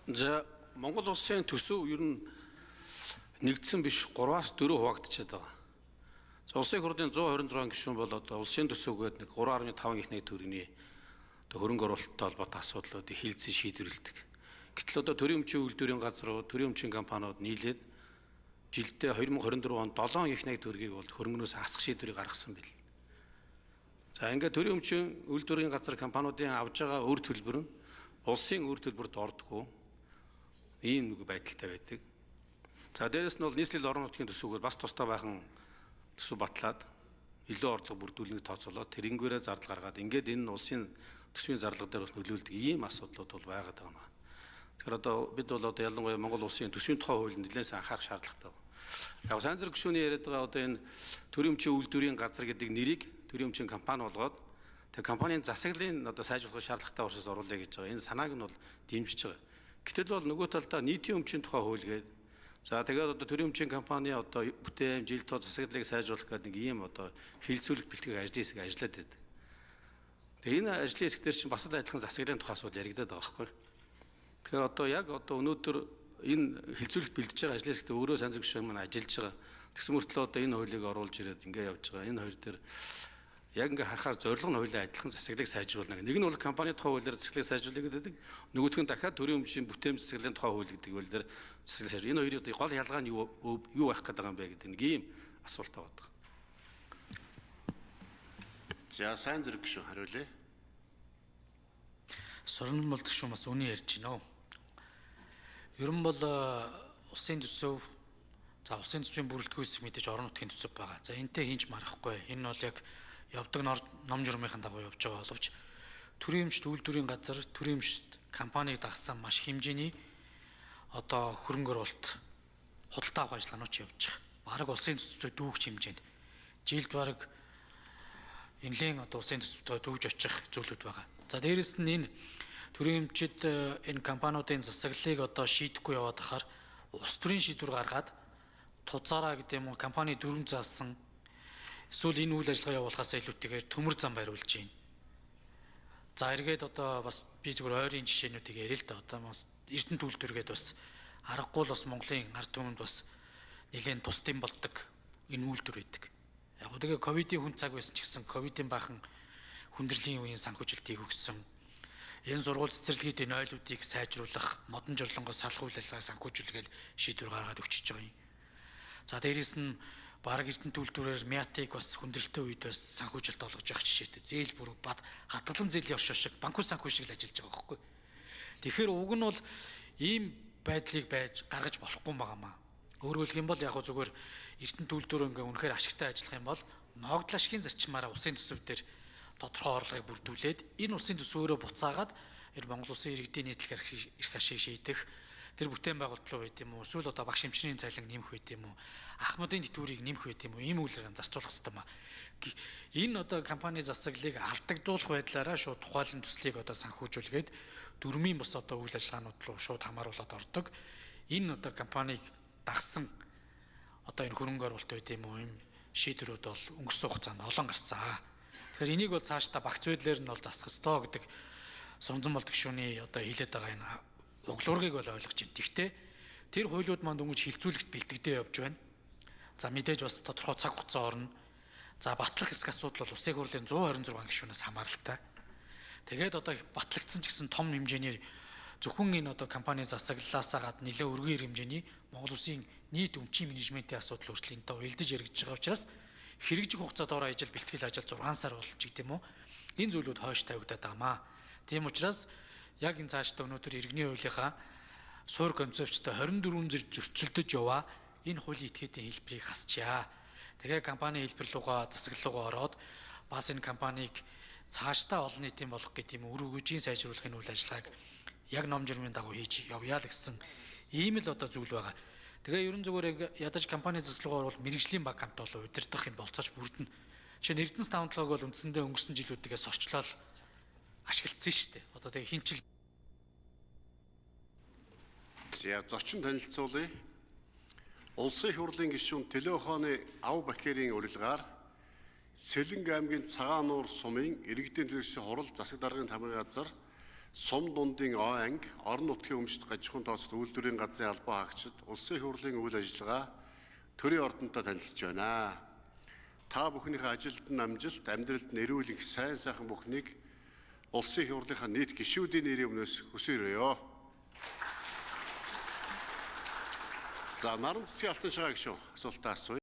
За Монгол улсын төсөв ер нь нэгдсэн биш 3-аас 4 хуваагдчихад байгаа. За улсын хурлын 126 гишүүн бол одоо улсын төсөвгээд нэг 3.5 их найт төгрөгийн хөрөнгө оруулалттай холбоотой асуудлуудыг хилцэн шийдвэрлэдэг. Гэтэл одоо төрийн өмчийн үйлдвэрийн газрууд, төрийн өмчийн компаниуд нийлээд жилдээ 2024 онд 7 их найт төгрөгийг бол хөрөнгөнөөс хасах шийдвэрийг гаргасан бэл. За ингээд төрийн өмчийн үйлдвэрийн газар компаниудын авж байгаа үр төлбөр нь улсын үр төлбөрт ордоггүй ийм нэг байдалтай байдаг. За дээрэс нь бол нийслэл орон нутгийн төсөвөөр бас тусдаа байхан төсөв батлаад илүү орлого бүрдүүлнийг тооцоолоод тэрнгээрээ зардал гаргаад ингээд энэ улсын төсвийн зарлага дээр бас нөлөөлдөг ийм асуудлууд бол байгаад байгаа юм аа. Тэгэхээр одоо бид бол одоо ялангуяа Монгол улсын төсвийн тухай хуулинд нэлээд анхаарах шаардлагатай байна. Яг сайн зэрэг гишүүний яриад байгаа одоо энэ төрийн өмчийн үйлдвэрийн газар гэдэг нэрийг төрийн өмчийн компани болгоод тэг компанийн засаглалын одоо сайжруулах шаардлагатай учраас оруулъя гэж байгаа. Энэ санааг нь бол дэмжиж байгаа. Гэтэл бол нөгөө талдаа нийтийн өмчийн тухай хууль гээд за тэгээд одоо төрийн өмчийн компани одоо бүтээн жил тоо засаглалыг сайжруулах гэдэг нэг ийм одоо хилцүүлэх бэлтгэх ажлын хэсэг ажиллаад байдаг. Тэгээ энэ ажлын хэсэг дээр чинь бас л адилхан засаглалын тухай асуудал яригадаад байгаа байхгүй. Тэгэхээр одоо яг одоо өнөөдөр энэ хилцүүлэх бэлдэж байгаа ажлын хэсэгт өөрөө сайн зэрэг гишүүн маань ажиллаж байгаа. Тэгсэн мөртлөө одоо энэ хуулийг оруулж ирээд ингээд явж байгаа. Энэ хоёр дээр яг ингээ харахаар зорилго нь хоёулаа адилхан засаглалыг сайжруулна. Нэг нь бол компани тухай хуулиар засаглалыг сайжруулах гэдэг. Нөгөөх нь дахиад төрийн өмчийн бүтээн засаглалын тухай хууль гэдэг хууль дээр засаглал сайжруулах. Энэ хоёрын гол ялгаа нь юу байх гээд байгаа юм бэ гэдэг нэг ийм асуулт байгаа. За сайн зэрэг гишүүн хариулъя. Сорон бол гишүүн бас үний ярьж байна. Ер нь бол улсын төсөв улсын төсвийн бүрэлдэхүүн хэсэг мэдээж орон нутгийн төсөв байгаа. За энтэй хинч марахгүй. Энэ бол яг явдаг ном журмынхаа дагуу явж байгаа боловч төрийн өмчт үйлдвэрийн газар төрийн өмчт компаниг дагсан маш хэмжээний одоо хөрөнгө оруулалт худалдаа авах ажиллагаанууд явж байгаа. Бараг улсын төсвөд дүүгч хэмжээнд жилд бараг энэлийн одоо улсын төсвөд дүүж очих зүйлүүд байгаа. За дээрэс нь энэ төрийн өмчт энэ компаниудын засаглалыг одоо шийдэхгүй яваад хахаар улс төрийн шийдвэр гаргаад тузаараа гэдэг юм уу компани дүрм заасан эсвэл энэ үйл ажиллагаа явуулахаас илүүтэйгээр төмөр зам бариулж байна. За эргээд одоо бас би зүгээр ойрын жишээнүүдийг ярил л да. Одоо бас Эрдэнэт үйлдвэргээд бас аргагүй л бас Монголын ард түмэнд бас нэлээд тусдын болдог энэ үйлдвэр байдаг. Яг тэгээ ковидын хүн цаг байсан ч гэсэн ковидын баахан хүндрэлийн үеийн санхүүжилтийг өгсөн. Энэ сургууль цэцэрлэгийн ойлуудыг сайжруулах, модон жорлонгоос салах үйл ажиллагаа санхүүжүүлгээл шийдвэр гаргаад өчөж байгаа юм. За дээрээс нь бараг Эрдэнэт үйлдвэрээр Мятыг бас хүндрэлтэй үед бас санхүүжилт олгож явах жишээтэй. Зээл бүрэг бад хатгалан зээлийн оршоо шиг банкуй санхүү шиг л ажиллаж байгаа байхгүй. Тэгэхээр уг нь бол ийм байдлыг байж гаргаж болохгүй юм байнамаа. Өөрөөр хэлэх юм бол яг зүгээр Эрдэнэт үйлдвэр ингээ үнэхээр ашигтай ажиллах юм бол ногдол ашигын зарчмаараа улсын төсөв дээр тодорхой орлогыг бүрдүүлээд энэ улсын төсвөөрөө буцаагаад Монгол улсын иргэдийн нийтлэг эрх ашиг шийдэх тэр бүтээн байгуулалт руу байд юм уу эсвэл одоо багш эмчнэрийн цалин нэмэх байд юм уу ахмадын тэтгэврийг нэмэх байд юм уу ийм үйлрээр зарцуулах хэрэгтэй маа. Энэ одоо компани засаглалыг алдагдуулах байдлаараа шууд тухайлан төслийг одоо санхүүжүүлгээд дөрмийн бус одоо үйл ажиллагаанууд руу шууд хамааруулаад ордог. Энэ одоо компаниг дагсан одоо энэ хөрөнгө оруулалт байд юм уу ийм шийдвэрүүд бол өнгөрсөн хугацаанд олон гарсан. Тэгэхээр энийг бол цаашдаа багц байдлаар нь бол засах ёстой гэдэг Сонзон болдог гишүүний одоо хэлээд байгаа энэ углуургийг бол ойлгож байна. Гэхдээ тэр хуулиуд манд өнгөж хилцүүлэгт бэлтгэдэй явж байна. За мэдээж бас тодорхой цаг хугацаа орно. За батлах хэсэг асуудал бол улсын хурлын 126 гишүүнээс хамааралтай. Тэгээд одоо батлагдсан ч гэсэн том хэмжээний зөвхөн энэ одоо компани засаглалаасаа гадна нэлээд өргөн хэмжээний Монгол улсын нийт өмчийн менежментийн асуудал өөрчлөлтөнд уялдаж яригдж байгаа учраас хэрэгжих хугацаа доор ажил бэлтгэл ажил 6 сар болж гэдэг юм уу? Энэ зүйлүүд хойш тавигдаад байгаамаа. Тийм учраас яг энэ цаашдаа өнөөдөр иргэний хуулийнхаа суур концепцтой 24 зэрэг зөрчилдөж яваа энэ хуулийн этгээдийн хэлбэрийг хасчаа. Тэгээ компани хэлбэр руугаа засаглал руугаа ороод бас энэ компанийг цаашдаа олон нийтийн болгох гэдэг юм үр өгөөжийн сайжруулахын үйл ажиллагааг яг ном журмын дагуу хийж явъя л гэсэн ийм л одоо зүйл байгаа. Тэгээ ерөн зүгээр ядаж компани засаглалгаа орвол мэрэгжлийн баг хамт болоо удирдах юм болцооч бүрдэнэ. Жишээ нь Эрдэнэс 5-7 бол үндсэндээ өнгөрсөн жилүүдээс орчлол ашиглагдсан шүү дээ. Одоо тэгээ хинчил. За зочин танилцуулъя. Улсын их хурлын гишүүн Төлөөхөөний Ав Бакерийн урилгаар Сэлэнг аймгийн Цагаан нуур сумын иргэдийн төлөвшсөн хурал засаг даргын тамирын газар Сум дундын О анги, орон нутгийн өмчт гажихуйн тооцоод үйлдвэрийн газрын албан хаагчид улсын их хурлын үйл ажиллагаа төрийн ордонтой танилцж байна. Та бүхнийхээ ажилд нь амжилт, амьдралд нь эрүүл их сайн сайхан бүхнийг улсын их хурлынхаа нийт гишүүдийн нэрийн өмнөөс хүсээрээ. За, наран засгийн алтан шагаа гишүүн асуултаа асууя.